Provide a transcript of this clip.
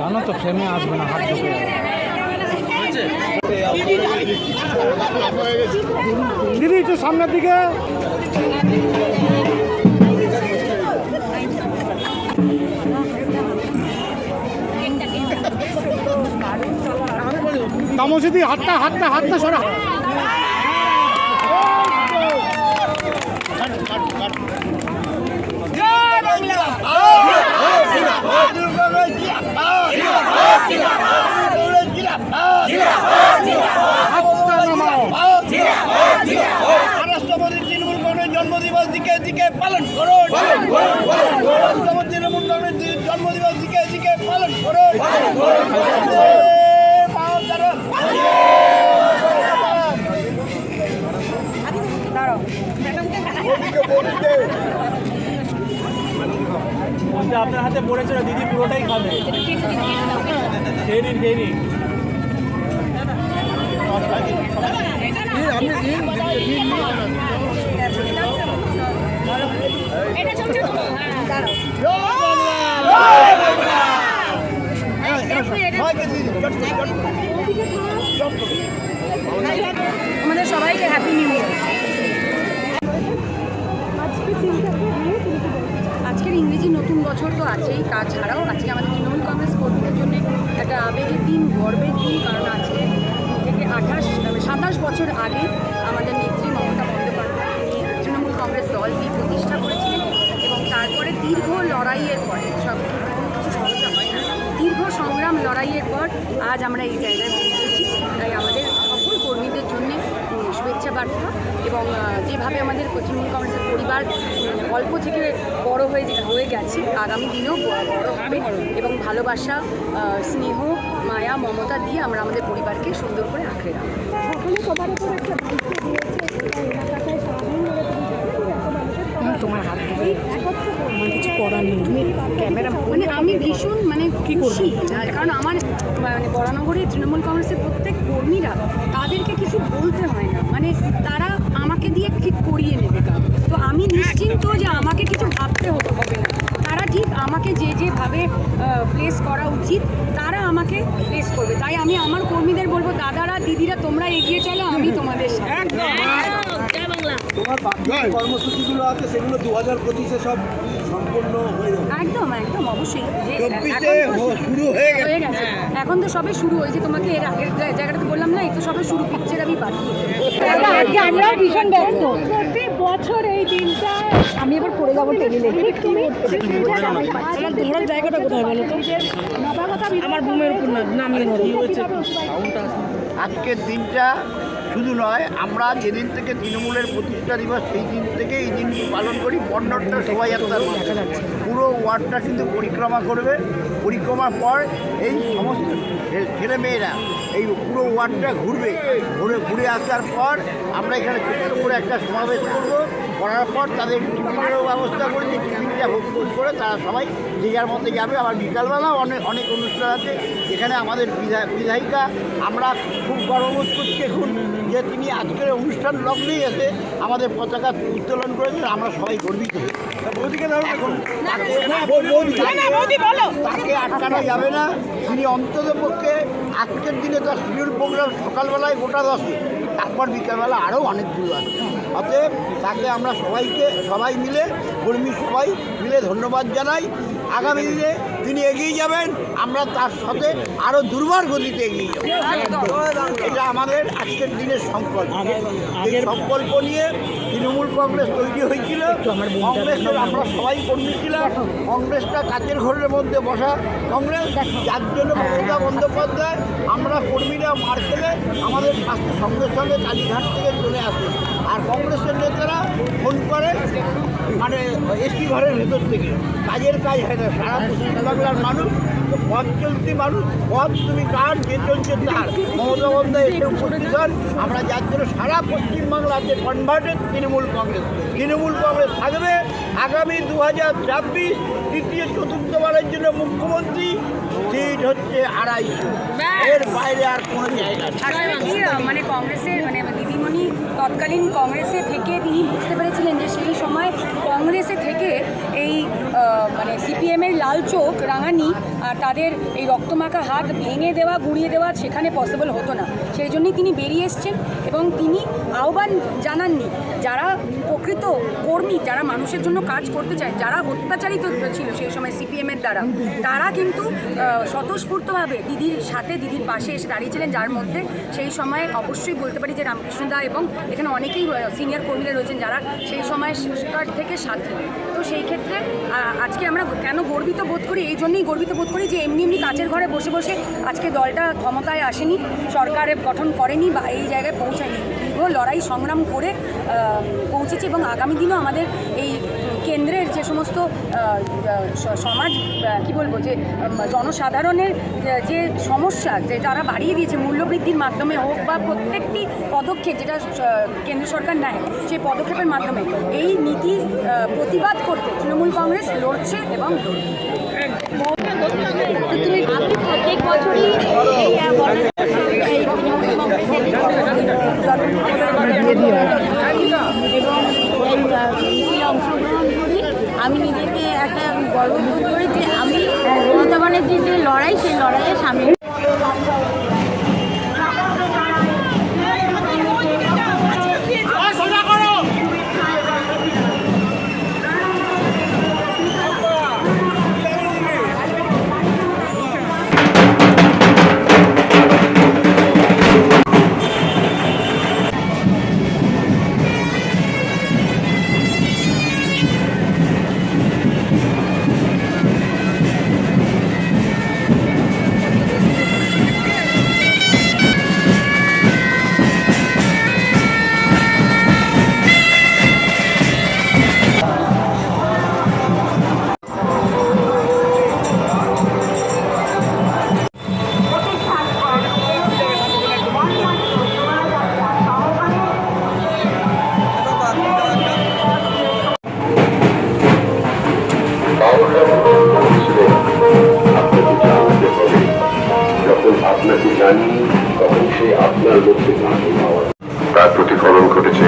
জানো তো ফ্রেমে আসবে না, হাত ঢুকে দিদি একটু সামনের দিকে। তামসিদি হাতটা হাতটা হাতটা সরা। রাষ্ট্রপতি তৃণমূল কংগ্রেস জন্মদিবস দিকে দিকে পালন করুন। রাষ্ট্রপতি তৃণমূল কংগ্রেস জন্মদিবস দিকে দিকে পালন করুন। আপনার হাতে পড়েছিল দিদি, পুরোটাই খাবে। খেয়ে নিন খেয়ে নিন। আমাদের সবাইকে হ্যাপি নিউ ইয়ার। আজকের ইংরেজি নতুন বছর তো আছেই, তাছাড়াও আজকে আমাদের তৃণমূল কংগ্রেস কর্মীদের জন্য একটা আবেগের দিন, গর্বের দিন। কারণ আজকে থেকে 27 বছর আগে আমাদের নেত্রী মমতা বন্দ্যোপাধ্যায় তৃণমূল কংগ্রেস দলটি প্রতিষ্ঠা করেছিলেন এবং তারপরে দীর্ঘ লড়াইয়ের পরে, সব কিছু সহজে হয় না, দীর্ঘ সংগ্রাম লড়াইয়ের পর আজ আমরা এই জায়গায় পৌঁছেছি। তাই আমাদের সকল কর্মীদের জন্য শুভেচ্ছা বার্তা। এবং যেভাবে আমাদের তৃণমূল কংগ্রেসের পরিবার অল্প থেকে বড় হয়ে গেছে, আগামী দিনেও বড় হবে এবং ভালোবাসা, স্নেহ, মায়া, মমতা দিয়ে আমরা আমাদের পরিবারকে সুন্দর করে আঁকড়ে রাখবো। তোমার হাত ধরে আমার কিছু করার নেই, তুমি ক্যামেরা মানে আমি ভীষণ কি খুশি, কারণ আমার বরানগরের তৃণমূল কংগ্রেসের প্রত্যেক কর্মীরা, তাদেরকে কিছু বলতে হয় না, তারা আমাকে দিয়ে ঠিক করিয়ে নেবে কাজ। তো আমি নিশ্চিন্ত যে আমাকে কিছু ভাবতে হবে না, তারা ঠিক আমাকে যেভাবে প্লেস করা উচিত তারা আমাকে প্লেস করবে। তাই আমি আমার কর্মীদের বলবো, দাদারা দিদিরা তোমরা এগিয়ে চলো, আমি তোমাদের সাথে। তোমার কর্মসূচিগুলো আছে সেগুলো 2025-এ সব সম্পূর্ণ হয়ে যাবে। একদম একদম অবশ্যই শুরু হয়ে গেছে। এখন তো সবে শুরু হয়েছে, তোমাকে এর আগের জায়গাটাতে বললাম না, এই তো সবে শুরু, পিকচার আমি পাঠিয়ে। আজকে আমরাও ভীষণ ব্যস্ত, প্রতি বছর এই দিনটা আমি এবার পড়ে যাবো টেবিলে। আমার ধরার জায়গাটা কোথায় বলো তো? আমার বুমের উপর নামিয়ে ধরো। আজকের দিনটা শুধু নয়, আমরা যেদিন থেকে তৃণমূলের প্রতিষ্ঠা দিবস সেই দিন থেকে এই দিনটি পালন করি। বন্যটা শোভাযাত্রার মাধ্যমে পুরো ওয়ার্ডটা কিন্তু পরিক্রমা করবে। পরিক্রমার পর এই সমস্ত ছেলেমেয়েরা এই পুরো ওয়ার্ডটা ঘুরে আসার পর আমরা এখানে ছোট্ট করে একটা সমাবেশ করার পর তাদের টিফিনেরও ব্যবস্থা করেছি। টিফিনটা ভোগ করে তারা সবাই যে যার মধ্যে যাবে। আবার বিকালবেলাও অনেক অনুষ্ঠান আছে। এখানে আমাদের বিধায়িকা, আমরা খুব গর্ববোধ করছি এখন যে তিনি আজকের অনুষ্ঠান লগ্নেই এসে আমাদের পতাকা উত্তোলন করেছেন। আমরা সবাই গর্বিত। এখন তাকে আটকানো যাবে না। তিনি অন্ততপক্ষে আজকের দিনে তার শিডিউল প্রোগ্রাম সকালবেলায় গোটা 10-এ, তারপর বিকালবেলা আরও অনেকগুলো আছে। অতএব তাকে আমরা সবাই মিলে কর্মী সবাই মিলে ধন্যবাদ জানাই। আগামী দিনে তিনি এগিয়ে যাবেন, আমরা তার সাথে আরও দুর্বার গতিতে এগিয়ে যাব। এটা আমাদের আজকের দিনের সংকল্প। এই সংকল্প নিয়ে তৃণমূল কংগ্রেস তৈরি হয়েছিল। কংগ্রেসের আমরা সবাই কর্মী ছিলাম। কংগ্রেসটা কাচের ঘরের মধ্যে বসা কংগ্রেস, যার জন্য মমতা বন্দ্যোপাধ্যায় আমরা কর্মীরা মার খেলে আমাদের স্বাস্থ্য সঙ্গে সঙ্গে কালীঘাট থেকে চলে আসে। আর কংগ্রেসের নেতারা ফোন করে মানে এসি ঘরের ভেতর থেকে, কাজের কাজ হয় না। সারা পশ্চিমবাংলার মানুষ পথ চলতি মানুষ, পথ তুমি কার, যে চলছে তার। মমতা বন্দ্যোপাধ্যায় এসে উপস্থিত হন। আমরা যার জন্য সারা পশ্চিমবাংলাতে কনভার্টেড তৃণমূল কংগ্রেস। তৃণমূল কংগ্রেস থাকবে আগামী 2024 তৃতীয় চতুর্থবারের জন্য মুখ্যমন্ত্রী সিট হচ্ছে 250, এর বাইরে আর কোনো জায়গা নেই। আসলে কি মানে কংগ্রেসের মানে দিদিমণি তৎকালীন কংগ্রেসে থেকে তিনি বুঝতে পেরেছিলেন যে সেই সময় কংগ্রেসে থেকে এই মানে সিপিএমের লাল চোখ রাঙানি আর তাদের এই রক্তমাখা হাত ভেঙে দেওয়া গুঁড়িয়ে দেওয়া সেখানে পসিবল হতো না। সেই জন্যই তিনি বেরিয়ে এসছেন এবং তিনি আহ্বান জানাননি যারা প্রকৃত কর্মী, যারা মানুষের জন্য কাজ করতে চায়, যারা অত্যাচারিত ছিল সেই সময় সিপিএমের দ্বারা, তারা কিন্তু স্বতঃস্ফূর্তভাবে দিদির সাথে দিদির পাশে এসে দাঁড়িয়েছিলেন। যার মধ্যে সেই সময় অবশ্যই বলতে পারি যে রামকৃষ্ণ দা এবং এখানে অনেকেই সিনিয়র কর্মীরা রয়েছেন যারা সেই সময় সরকার থেকে সাথী। তো সেই ক্ষেত্রে আজকে আমরা কেন গর্বিত বোধ করি, এই জন্যই গর্বিত বোধ করি যে এমনি এমনি কাচের ঘরে বসে বসে আজকে দলটা ক্ষমতায় আসেনি, সরকারে গঠন করেনি বা এই জায়গায় পৌঁছায়নি। দীর্ঘ লড়াই সংগ্রাম করে পৌঁছেছে এবং আগামী দিনও আমাদের এই কেন্দ্রের যে সমস্ত সমাজ কি বলবো যে জনসাধারণের যে সমস্যা যে তারা বাড়িয়ে দিয়েছে মূল্যবৃদ্ধির মাধ্যমে হোক বা প্রত্যেকটি পদক্ষেপ যেটা কেন্দ্র সরকার নেয় সেই পদক্ষেপের মাধ্যমে এই নীতির প্রতিবাদ করতে তৃণমূল কংগ্রেস লড়ছে এবং প্রত্যেক বছরই অংশগ্রহণ করি। আমি নিজেকে একটা গর্ব বোধ করি যে আমি মমতা ব্যানার্জির যে লড়াই, সেই লড়াইয়ে সামিল। আপনাকে জানি তখন সে আপনার মধ্যে তার প্রতিফলন ঘটেছে।